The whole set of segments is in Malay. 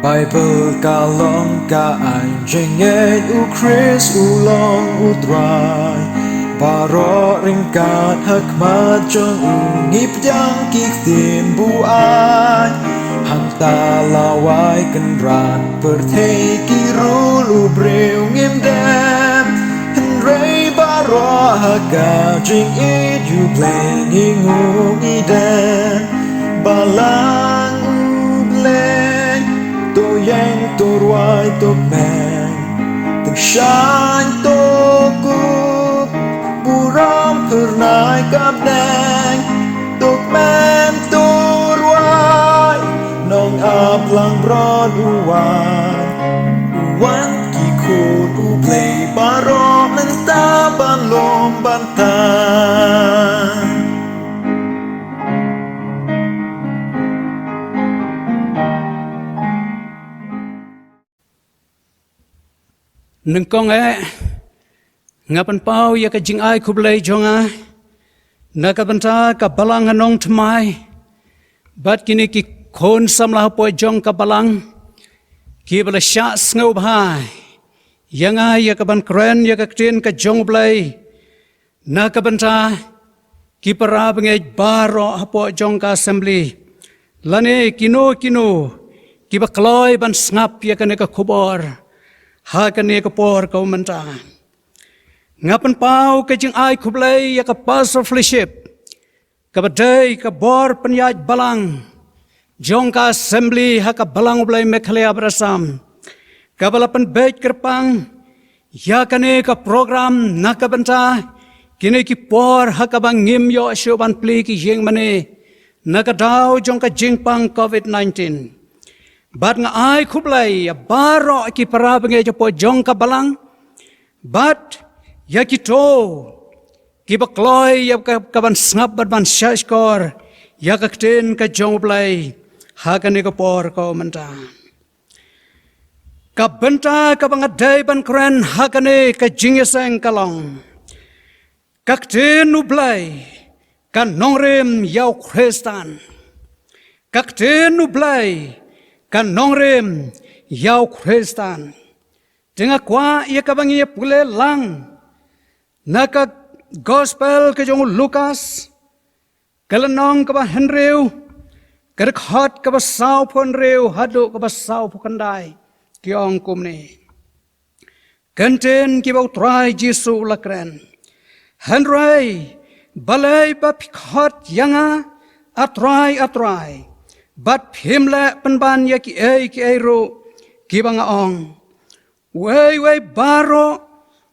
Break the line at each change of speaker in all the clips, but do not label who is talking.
Bible ka long ka ai jing ngeit u Chris u long u trai baroh ringkat hak ma jong ngip yang Ktien Bu ai hang ta lawai kan rat perthei ki ru breu ngim dem hen rei baroh haka jing U Blei ngingu ngiden Balang U Blei to yang to ruai to bang to shine to good buram pernai kap dang to man to ruai nong ablang broad uwan uwan ki khod U Blei baroh menta ban lom bantan
Nengkong ngapan pau ya ka jingkyrkhu U Blei jonga nakabanta ka balang anong tmai bat kini ki khon samlah po jong ka balang ki bala sha sngo bhai yanga ya ka ban kren ya ka Ktien ka jong U Blei nakabanta ki para bangej baroh po jong ka assembly lane kino ki ba kloi ban snap ya ka ne ka khubor hakane ka por ka menta ngapan pau ka jingkyrkhu U Blei ya ka pastor fellowship ka badai ka bor penyaj balang jong ka assembly ha ka Balang U Blei mekhalea berasam ka balapan bait kerpang ya kane ka program na ka benta kini ki por ha ka bang ngim yo shoban pli ki jing mane na ka daw jong ka jingpang COVID-19 Bat nga ai U Blei ya baroh ki para bangay po jong ka balang bat ya ki to ki bakloi ya ka ban snap bat ban shashkor ya ka Ktien ka jong U Blei ha ka ni ka por ko menta ka benta ka bangadai ban kren ha ka ni ka jingeseng kalong ka Ktien U Blei ka Nongrim ya Khristan ka Ktien U Blei ka Nongrim ya Khristan tenga kwa ia ka bangi pule lang naka gospel ka jong Lukas kalanong ka ba henreu ka khot ka ba sau phon reu hadu ka ba sau phukandai kiong kumni kanten ki ba try Jesu la kren henrei balai ba khot yanga atrai bat phimla panban ya ki ro ki bang ong wei baro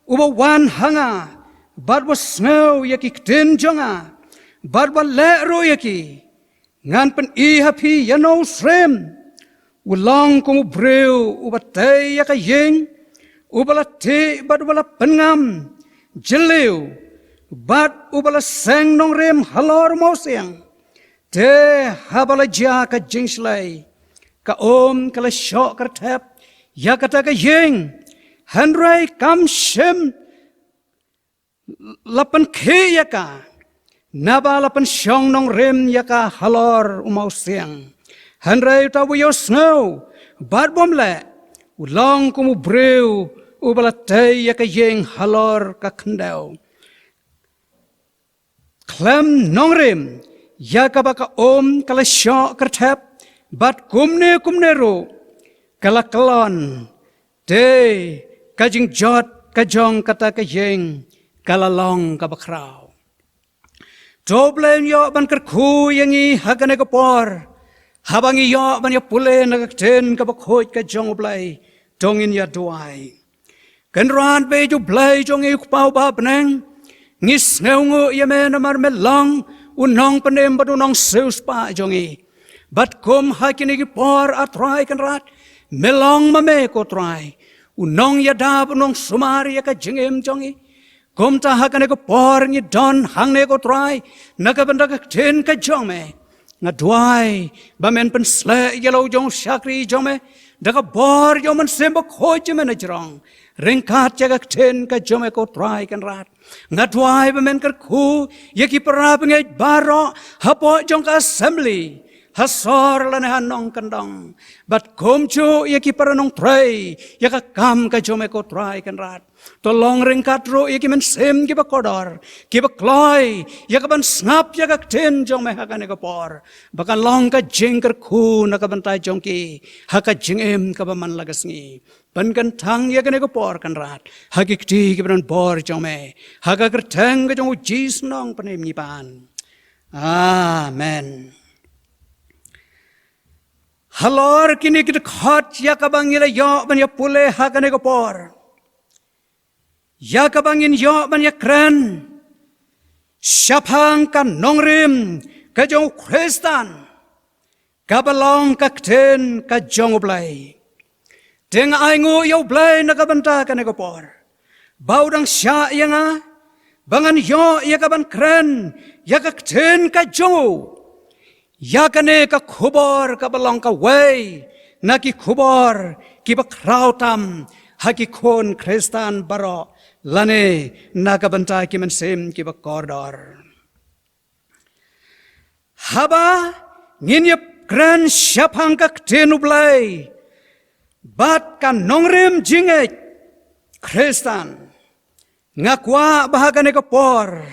uba wan hanga bat was snow ya ki Ktien jonga bat ba le ro ya ki ngan pen I happy ya no srem ulang kum breu uba te ya ka yeng ubala te bat ubala pengam jeleu bat ubala seng Nongrim halor moseng te habala ja ka jingslai ka kala shok ka thep ya kata ka yeng hanrai kam shem lapan khe ya ka naba lapan shong Nongrim ya ka halor umau siang hanrai ta yo snow bad bomle ulang kumu breu ubala te ya ka yeng halor ka khandau klem Nongrim ya ka baka kala syok kertep bat kumne ro kala kelon de kajing jot kajong kata ka yeng kala long ka bakrau doblen yo ban kerkhu yangi hagane ka por habangi yo ban ya pule na ka Ktien ka bakhoj ka jong U Blei dongin ya duai kanran be U Blei jong I pau ba beneng ngis ngeungu yeme na mar melong unong penem badunong seus pa jongi bat kum hakini ki por atrai kan rat melong mame ko trai unong yada bunong sumari ka jingem jongi kum ta hakane ko por ni don hangne ko trai naga benda ka Ktien ka jong me ngadwai bamen pen sle yelo jong shakri jong me daga bor yo man sembo khoj me na jrong ringkat jaga Ktien ka jome ko trai kan rat ngadwai bamen kerkhu yaki para bangej baroh hapo jong ka assembly hasor lane hanong kandong. Bat komchu yaki paranong tray, yaka kam ka jome ko try kan rat. Tolong ringkat ro yaki men sem kiba kodor, kiba kloy, yaka ban snap yaka ten jong me hakane ko por. Bakan long ka jingkyrkhu na ka bantai jongki, haka jingem ka ba man lagasngi. Ban kan thang yakane ko por kan rat, hakikti kiban bor jong me, haka kerteng ka jong jis nong panem ni pan. Amen. Halor kini kita khot ya kabangila yo ban ya pule hakane ko por. Ya kabangin yo ban ya kren. Phang ka Nongrim ka jong Khristan. Ka Balang ka Ktien ka jong U Blei. Teng aingu U Blei na kabanta ka ne ko por. Baudang sya yanga bangan yo ya ka ban kren ya ka Ktien ka jong. Ya kane ka khubor ka Balang ka wei na ki khubor kiba krautam haki kon Khristan baroh lane na ka banta ki man sem kiba kordor. Haba nginyep kren phang ka Ktien U Blei bat ka Nongrim ngeit Khristan ngakwa bahagane ka por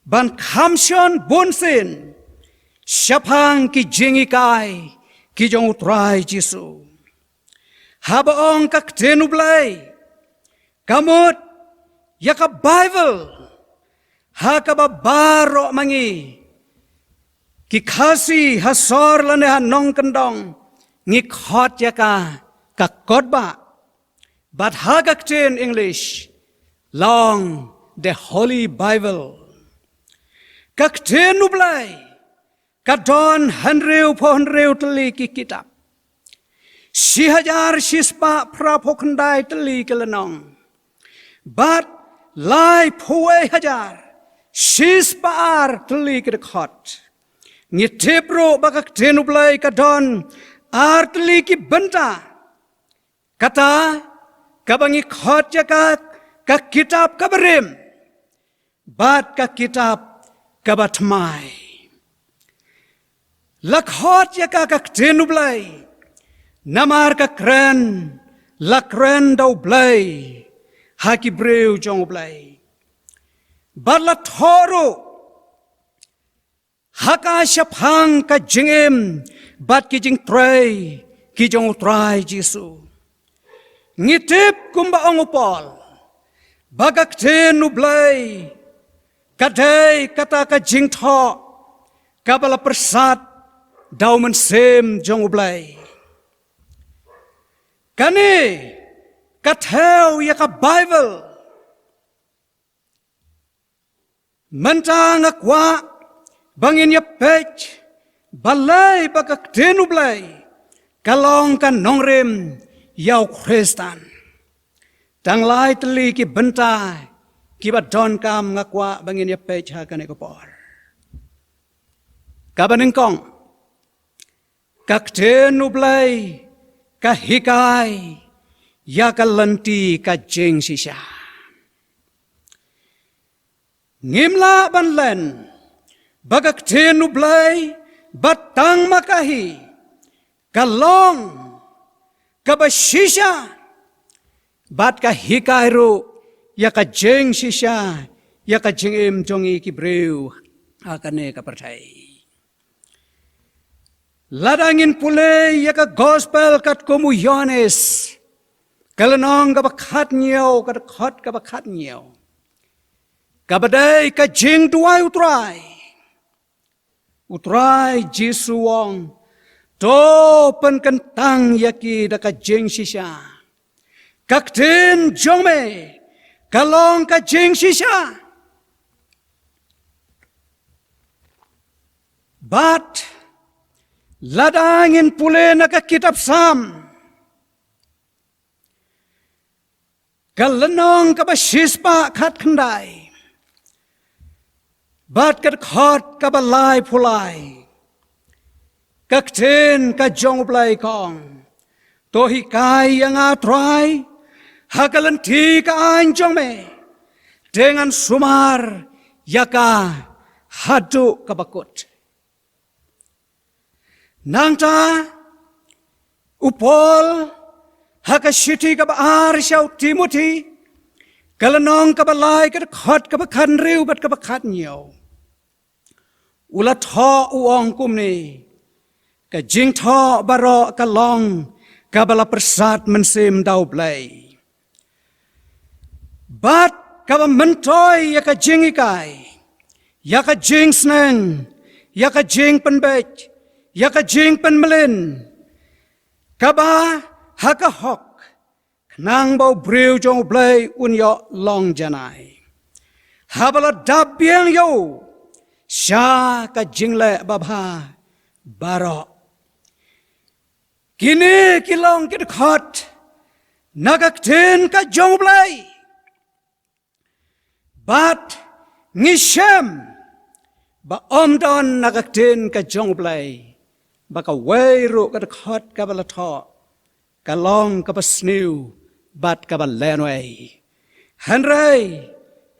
ban khamshon bunsin phang ki jingikai ki jong utrai Jisu. Habaong ka Ktien U Blei kamut yaka Bible hakaba baroh mangi ki khasi hasor lane hanong kandong ngi khot yaka ka kotba but haga Ktien English long the Holy Bible. Ka Ktien U Blei kadon hanreu po hanreu teli ki kitab. 4,000 sispa prapokandai teli kelenong. Bat lai puwe hajar sispa ar teli kedekot. Ngitipro baka Ktien U Blei kadon ar teli ki benta. Kata kabangi khot jaka ka kitab kabarim. Bat ka kitab kabatmai. Lakhot yaka ka Ktien U Blei namar ka kren la kren U Blei haki breu jong U Blei bat la thoro haka phang ka jingem bat ki jing tray ki jong utrai Jisu ngitip kumba ong upol baga Ktien U Blei kadai kata ka jing tho kabala persat dauman sem jong U Blei. Kane katheu ya ka Bible. Mentang akwa bangin ya peit balai baka Ktien U Blei kalong ka Nongrim yau Khristan. Tang lai teli ki bentai kiba donkam ngakwa bangin ya peit hakane ko por. Kabaningkong ka Ktien U Blei ka hikai ya ka lenti ka jing sisha. Ngimla banlen baga Ktien U Blei batang makahi kalong ka basisha bat ka hikai ru ya ka jing sisha ya ka jingim jongi ki breu akane ka percaya. Lada ngin pule yaka gospel kat komu Yohanes kalanong kabakat niyo katakot kabakat niyo kabadai ka jingduwai utrai Jisu wong to penkentang yaki daka jing sisha kaktin jongme kalong ka jing sisha but Lada ngin pule na ka kitab Sam. Kalanong ka ba sispa kat kandai. Bat kat khot ka ba lai pulai. Ka Ktien ka jong U Blei kong. Tohi kai yang atrai. Hakalanti ka anjong me. Dengan sumar yaka hadu kabakut. nang ta upol haka shiti kaba ar shau Timothy kalanong kaba lai kaba khot kaba khan riu bat kaba khat nhiều ula tho uong kum ni ka jing tho baroh ka long kabala persat mensim dau blei bat kaba mentoy ya ka jing ikai ya ka jing sneng ya ka jing penbech ya ka jing penmelin kaba haka hok nang bau breu jong blei un yo long janai habala dab biang yo sha ka jingle babha baroh kine kilong kit khot nagak ten ka jong blei bat ngishem ba omdon nagak ten ka jong blei ba ka weiru ka khot ka bala tho ka long ka ba sniu bat ka ba lenway hanrei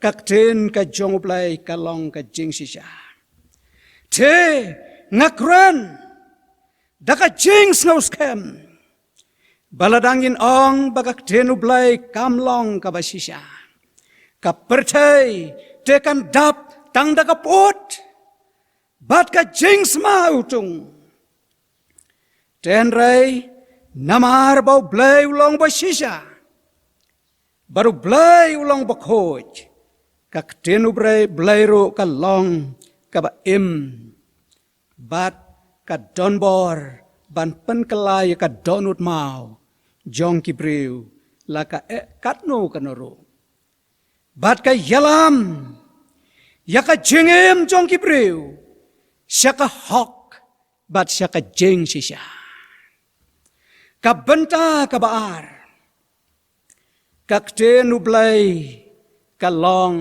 kak ten ka jong blei ka long ka jing shisha te ngakran daka jing snow skhem baladangin ong bagak ten u blei kam long ka ba shisha ka pertai te kan dap tang daka pot bat ka jing sma utung ten rei namar bau blei ulong ba shisha baru blei ulong ba khoj kak ten u blei ro ka long ka ba im bat ka donbor ban pen kelai ka donut mau jong kibriu la ka katno kanoro bat ka yalam ya ka jingem jong kibriu syaka hok bat syaka jing shisha ka benta ka baar kak ten u blei ka long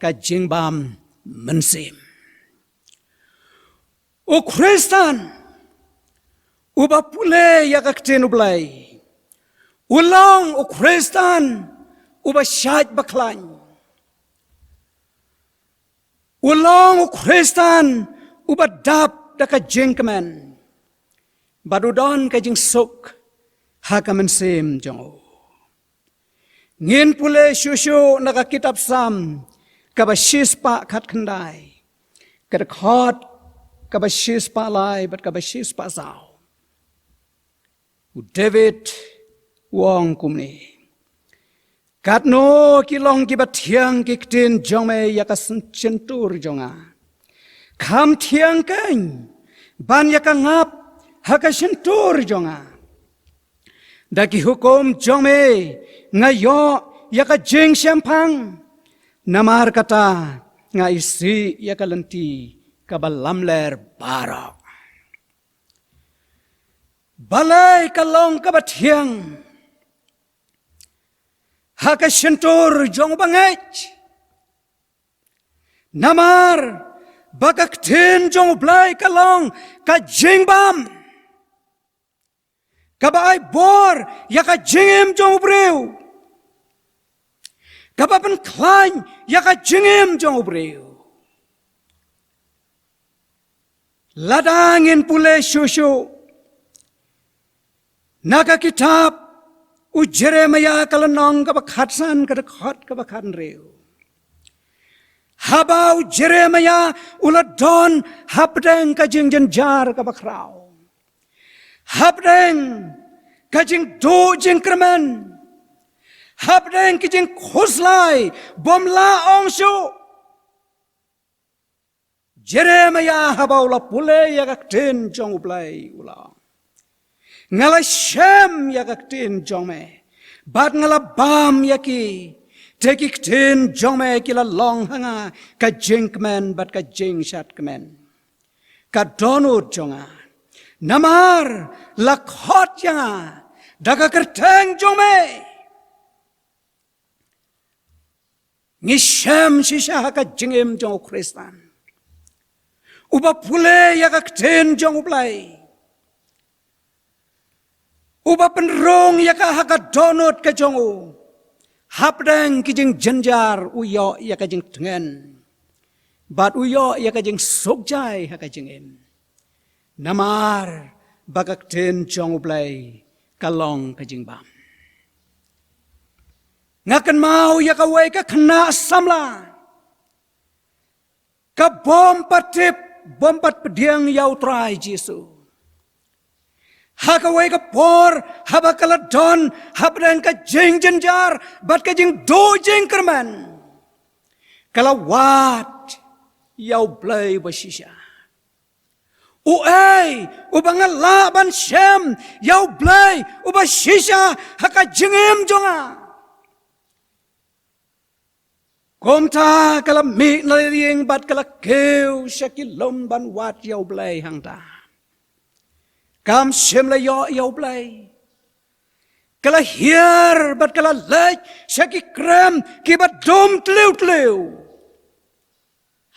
ka jingbam mensim o Khristan uba pule ya kak ten u blei ulang o Khristan uba syaj baklan ulang o Khristan uba dap da ka jingkemen badudon ka jing suk haka mensim jong ngin pule shushu naka kitab sam kaba shispa khat khandai kada khot kaba shispa lai bat kaba shispa sao u David wong kumni katno kilong kiba thiang kiktin jong me yaka sentur jonga kham thiang kan ban yaka ngap haka sentur jonga daki hukum jong me ngayo yaka jing shampang namar kata nga isi yaka lenti kabalam ler baroh balai kalong kabathiang haka sentur jong ngeit namar bagak ten jong blai kalong ka jingbam kabai bor yaka jingem jong breu kabapan klan yaka jingem jong breu ladangin pule shushu naga kitab u Jeremia kalanong kabakhatsan kadakhat kabakhan reu habau Jeremia uladon habdeng kajing jenjar kabakrau habdeng kajing do jingkyrkhu habdeng kajing khuslai bomla ongshu Jeremia habau la pule yakak ten jong blai ulang ngala shem yakak ten jong me bat ngala bam yaki tekik ten jong me kila long hanga ka jinkmen bat ka jing shat kmen ka donut jonga namar lakhot yanga daga kerteng jong me ngishem shisha ka jingem jong Khristan uba pule yakak ten jong blai uba penrong yaka haka donut ka jongu hapdeng kijing jenjar uyo yaka jing tengen bat uyo yaka jing sokjai haka jingem Namar baka Ktien Jong U Blei kalong ka jingbam. Ngakan mau ya kawai ka kena samla. Ka bom pat pediang yau trai Jesu. Hakawai ka por habakala don habdan ka jing jenjar bat ka jing do jingkyrkhu. Kala wat yau blei basisha. Uai ubangala ban skhem yau blei ubasisha haka jingem jonga. Komta kala mi laying bat kala keu shakilom ban wat yau blei hangta. Kam skhem la yau blei. Kala hier bat kala lej shaki krem kiba dom tleu.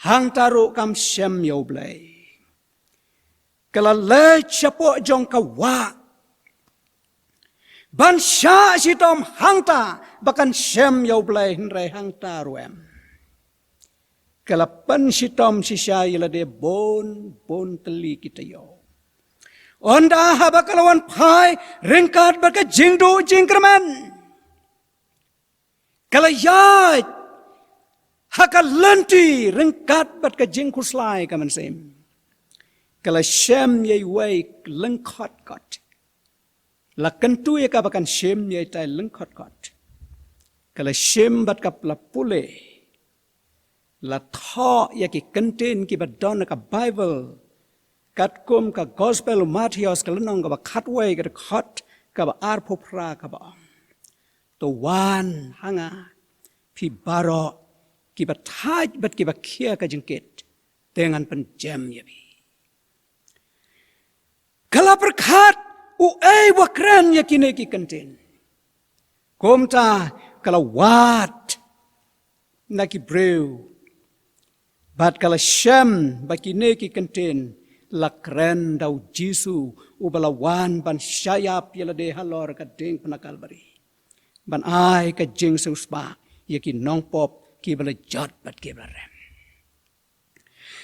Hang taru kam skhem yau blei. Kala lej chapo jong kawa. Ban sya sitom hangta bakan skhem yau blei hinrai hangta ruem. Kala pan sitom sisya ilade bon teli kita yau. Onda habakalawan pai ringkat baka jingkyrkhu. Kala yaj haka lenti ringkat baka jingkuslai kaman sem. Kala skhem yai wai lengkot kot. La kentu ya ka bakan skhem yai tai lengkot kot. Kala skhem bat ka pule. La tho ya ki contain ki badon ka Bible. Kat kum ka gospel Matius ka lenong ka ba khatway ka khot ka ba arpopra ka ba. To wan hanga pi baroh ki ba thaj bat ki ba khia ka jingkit dengan penjam yabi. Kala perkhat uai wa kren ya kine ki contain. Komta kala wat na ki brew. Bat kala skhem ba kine ki contain. La kren dau Jesu ubalawan ban syayap yalade halor ka ding penakal bari. Ban ai ka jing susba yaki nong pop ki bala jot bat ki bala rem.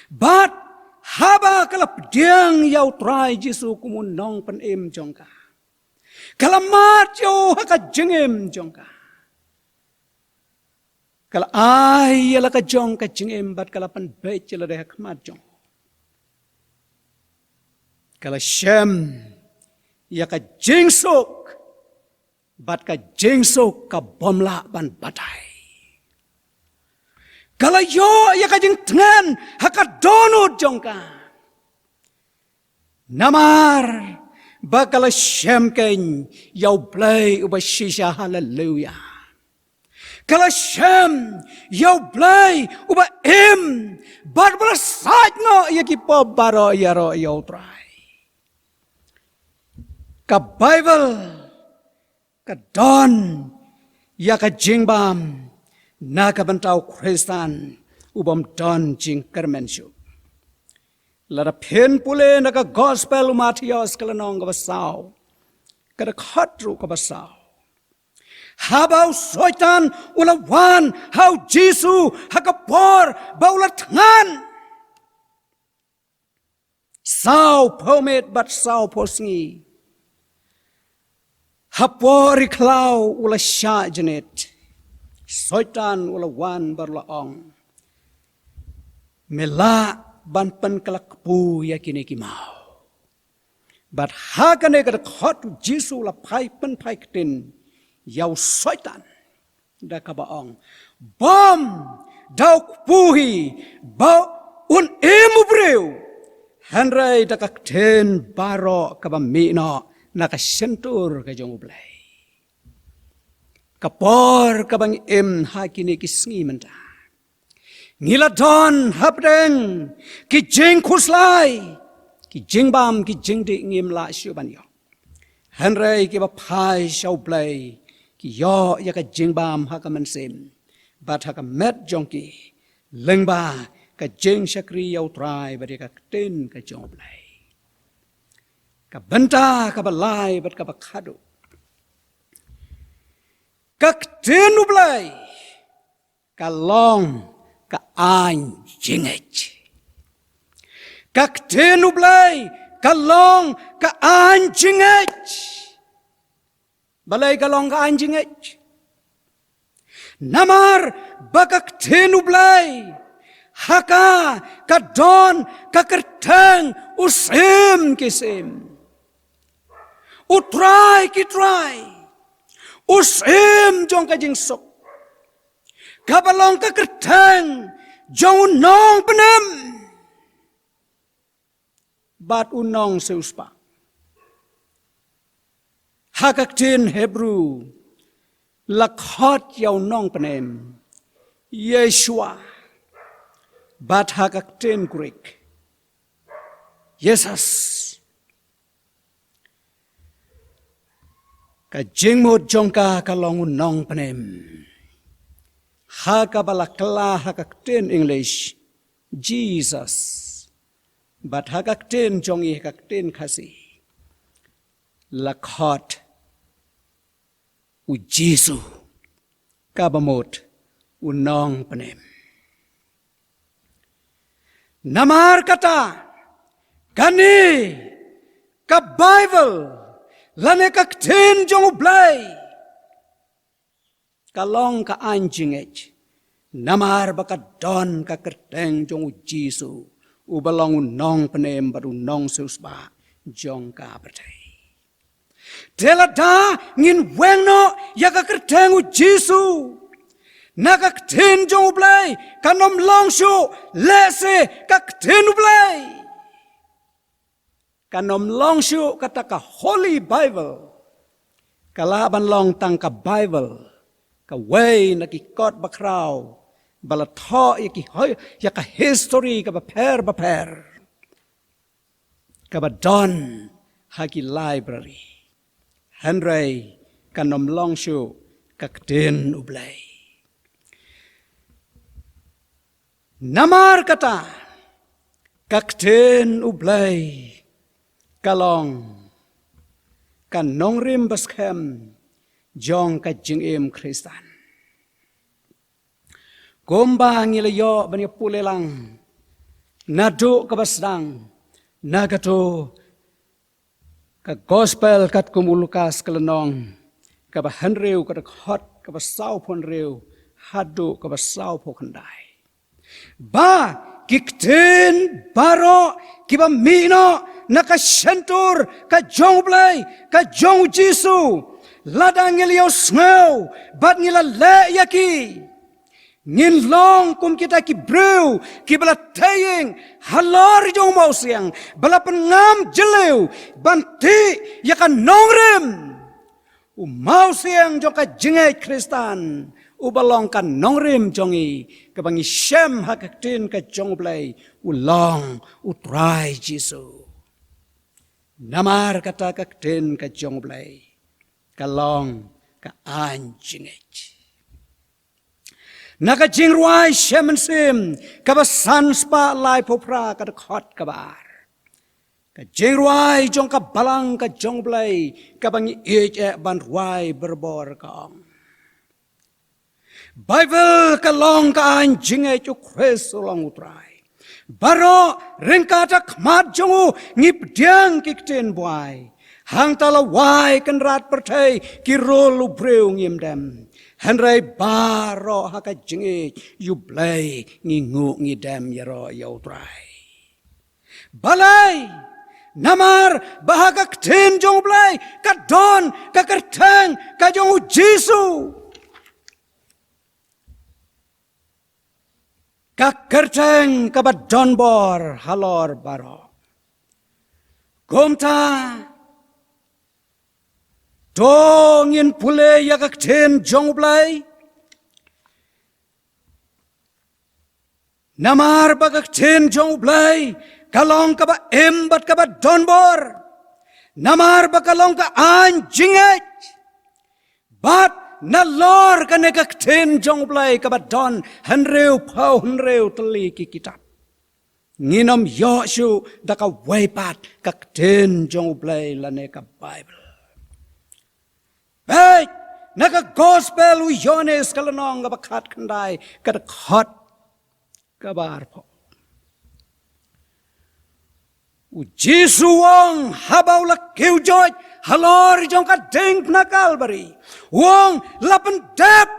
Bat haba kala pediang yau trai Jesu kumun nong pen em jongka. Kala mat yau haka jingem jongka. Kala ai yala ka jong ka jingem bat kala pen peit yalade hakmat jong. Kala skhem ya ka jingsuk bat ka jingsuk ka bomla ban batai. Kala yo ya ka jing tengan haka donut jongka. Namar bakala skhem ken yau blei ubasisha hallelujah. Kala skhem yau blei uba bat bersaj no ya ki po baroh yaro yau trai. Ka Bible, ka don, ya ka jingbam, na ka bantau Khristan, ubam don jingkyrkhu. Lada pen pule na ka gospel Matius kalanong ka basaw, kada khatru ka basaw. Habau soitan ulawan, hau Jesu hakapor baulat ngan. Saw pomet bat saw posngi. Hapori klau ula sya jenet. Soitan ula wan barlaong. Mela ban pen kalakpu yakini kimau. Bat hakane kada khot Jesu la pai pen pai ktin. Yau soitan da kabaong. Bom dau puhi bau un emubreu. Handrai da kakten baroh kabamino. Nakasentur ka Jong U Blei. Kapor kabang hakini kisngi menta. Ngila don hapdeng ki jingkuslai ki jingbam ki jingdi ngim la syuban yo. Hanrei ki bapai Jong U Blei ki yo ya ka jingbam hakaman sim. Bat hakamet jongki lengba ka jing syakri yau trai bari ka ktin ka Jong U Blei. Ka benta ka balai bat ka bakhadu. Ka Ktien U Blei ka long ka an jingeit. Ka Ktien U Blei kalong ka anjingej. Balay kalong ka anjingej. Namar baka Ktien U Blei. Haka kadon kakerteng usim kisim. Utrai kitrai. Usim jong kajingsok. Kabalong kakerteng jong unong penem. Bat unong seuspa. Haka Ktien Hebrew. Lakhot yaw nong penem. Yeshua. Bat haka Ktien Greek. Yesus. Ka jingmut jongka kalong unong penem. Haka balakla haka Ktien English. Jesus. Bat haka Ktien jongi haka Ktien kasi. Lakhot. U Jesu. Kabamot. Unong penem. Namar kata, kane, ka Bible, lane ka Ktien U Blei, kalong ka anjingej, namar baka don ka kerteng jong u Jesu, ubalong unong penem baru nong susba, jong ka bertay. Lada ngin wengno ya ka kerteng u Jesu, Naka Ktien U Blei, kanom longshu, lese ka Ktien U Blei. Kanom longshu kata ka Holy Bible. Kalaban long tang ka Bible. Ka way nakikot bakraw. Balatho ya ka history ka baper. Ka badon haki library. Henry kanom longshu ka Ktien U Blei. Namar kata, ka Ktien U Blei, kalong, ka Nongrim skhem, jong ka jingim Khristan. Gomba ngilayo banyak pulelang, nadu ka basdang, nagato, ka gospel kat kumulukas kalenong, ka bahanriw ka hot, ka basaw ponriw, hadu ka basaw pokandai. Ba kiktin baroh kiba mino nakasentur ka jong Blei ka jong Jesu Lada ngeliau snow bat ngila le yaki ngin long kum kita ki brew ki bala taying halor jong mau siang bala pengam jelew banti ya ka Nongrim mau siang jong ka jingkyrkhu Khristan ubalong ka Nongrim jongi kabangi skhem haka Ktien ka jong Blei ulong utrai Jesu. Namar kata ka Ktien ka jong Blei kalong ka anjingej. Naka jingduwai shemensim kabasan spa lai popra ka khot kabar. Ka jingduwai jong ka balang ka jong Blei kabangi ban ruai berbor kaong. Bible kalong ka jingkyrkhu Kris ulang utrai. Baroh ringkata khmat jongu ngipdiang kiktin buai. Hang talawai kenrat pertai kirol ubreu ngimdem. Henry baroh haka jingkyrkhu U Blei ngingu ngidem yaro yautrai. Balai namar bahaga Ktien U Blei kadon kakerteng ka jong Jesu. Kakerteng kabat donbor halor baroh. Gomta dongin pule ya ka Ktien U Blei. Namar baka Ktien U Blei kalong kaba embat kaba donbor. Namar baka long ka anjingej. Bat nalor ka neka Ktien U Blei kabadon henreu pau henreu teli ki kitab. Nginom Yoshu daka weipat ka Ktien U Blei la neka Bible. Peit naka gospel Hoojon kalanong kabakat kandai kadakot kabarpo. Jisu wong habau la kiu joj halor jong ka deng nakal bari. Wong la pendep.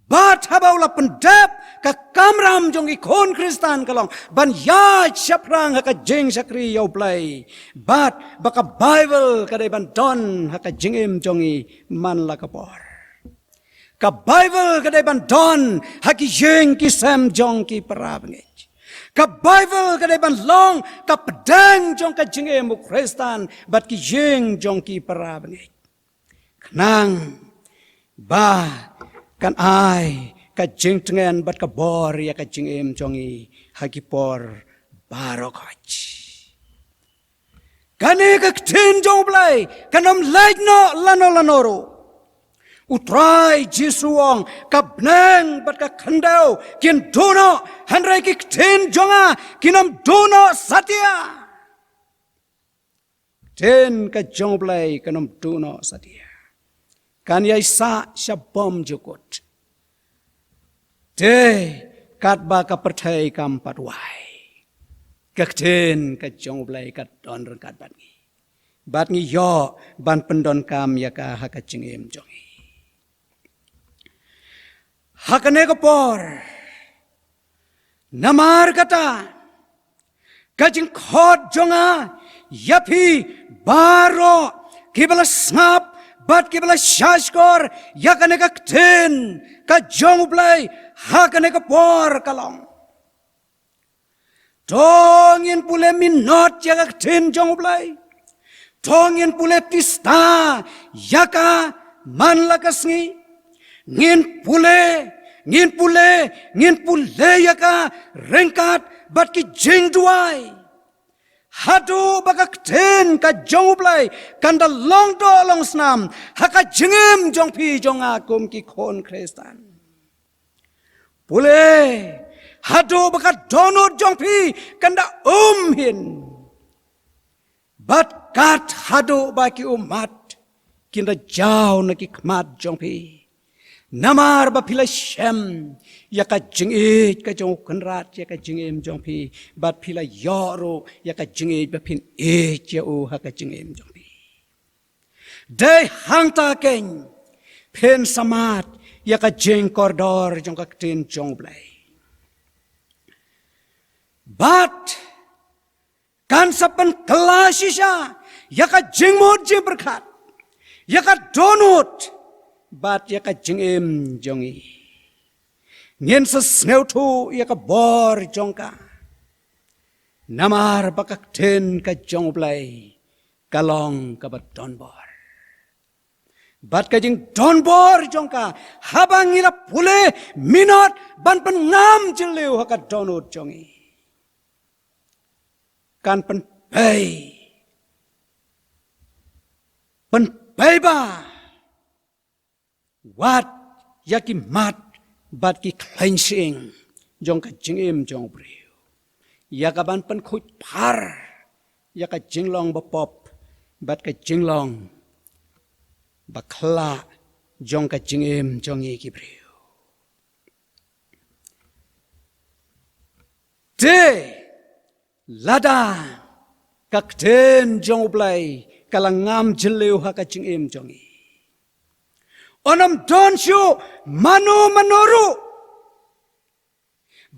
Bat habau la pendep ka kamram jong ikon Khristan kalong. Ban ya syaprang haka jing sakri U Blei. Bat baka Bible kadai ban don haka jingim jongi man la kapor. Ka Bible kadai ban don haki jing ki sem jong ki parabngit. Ka Bible kadai ban long ka pedang jong ka jingim u Khristan bat ki jing jong ki parabngit. Kenang ba kan ai ka jing tengen bat ka bor ya ka jingim jongi haki por baroh. Kane ka Ktien U Blei kanom laino lanoro. Utrai Jisu wong kabneng bat ka khandau kin dono handrai ki Ktien jonga kinom dono satya. Ktien ka U Blei kanom dono satya. Kan yai sa syabom jukut. De kat ba ka perthai kam patwai. Ka Ktien ka U Blei ka don kat bat ngi. Bat ngi yo ban pendon kam ya ka haka jingim jongi. Hakane kapor namar kata kajing khot jonga yapi baroh kibala snap bat kibala shashkor yakane ka Ktien ka U Blei hakane kapor kalong tongin pule minot ya ka Ktien U Blei tongin pule pista yaka man lakasngi ngin pule yaka rengkat bat ki jingduwai hadu baka Ktien ka U Blei kanda long do long snam haka jingim jong pi jong akum ki kon Khristan pule hadu baka donut jong pi kanda hin bat kat hadu baki umat kinda jauh na ki khmat jong pi namar ba pila skhem yaka jingit ka jong kanrat yaka jingim jong pi bat pila yoro yaka jingit ba pin ya u haka jingim jong pi dai hangta ken pen samat yaka jing kordor jong ka Ktien U Blei bat kan sapan kelasisha yaka jingmod jing berkat yaka donut bat yaka jingim jongi ngien sesngeutu yaka bor jongka namar baka Ktien ka U Blei kalong ka bat don bor bat ka jing don bor jongka habang ila pule minot ban pen ngam jeliu haka donut jongi kan pen ba wat yaki mat bat ki cleansing jong ka jingim jong breu yaka ban pen khut par yaka jinglong ba pop bat ka jinglong ba khla jong ka jingim jong ki breu de Lada ka Ktien U Blei kalangam jeliu haka jingim jongi onam don syo manu manoru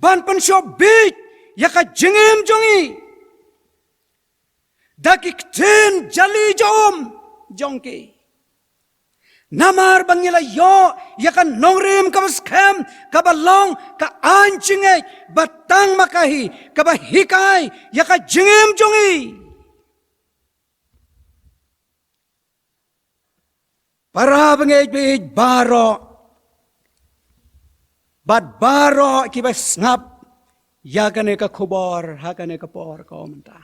ban pen syo bit yaka jingim jongi daki Ktien jali jom jongki namar bangila yo yaka Nongrim kaba skhem kaba long ka anjingay batang makahi kaba hikai yaka jingim jongi para bangay baroh bat baroh kiba snap yakane ka khubor hakane ka por ko menta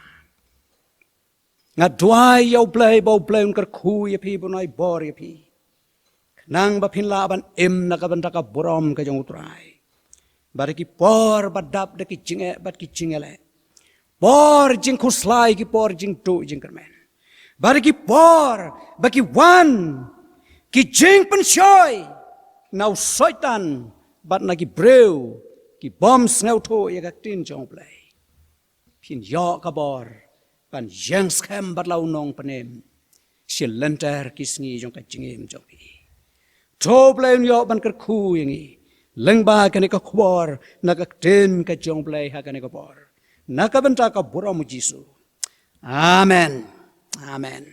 ngadwai U Blei bo blei jingkyrkhu yapi bunai bor yapi nang ba pinlaban na kabanta ka borom ka jong utrai bariki por badap de ki jinge bat ki jingele por jingkhu slai ki por jingdu jingkermen bariki por baki wan ki jing penshoy nau soitan bat na ki breu ki bom sneu tho ya ka Ktien U Blei พินยอกบอร์ปันยังสแคมบัดลาวนองปนเอมชิลเลนเตอร์กิสงีจงกัจิงเอมจงพีโทเปลนยอบันกระคูอย่างงี้เล็งบากันก็ขบอร์นักเต้นก็จงเปลยหากันก็บอร์นักบันตาก็บุรมุจิสุอาเมนอาเมน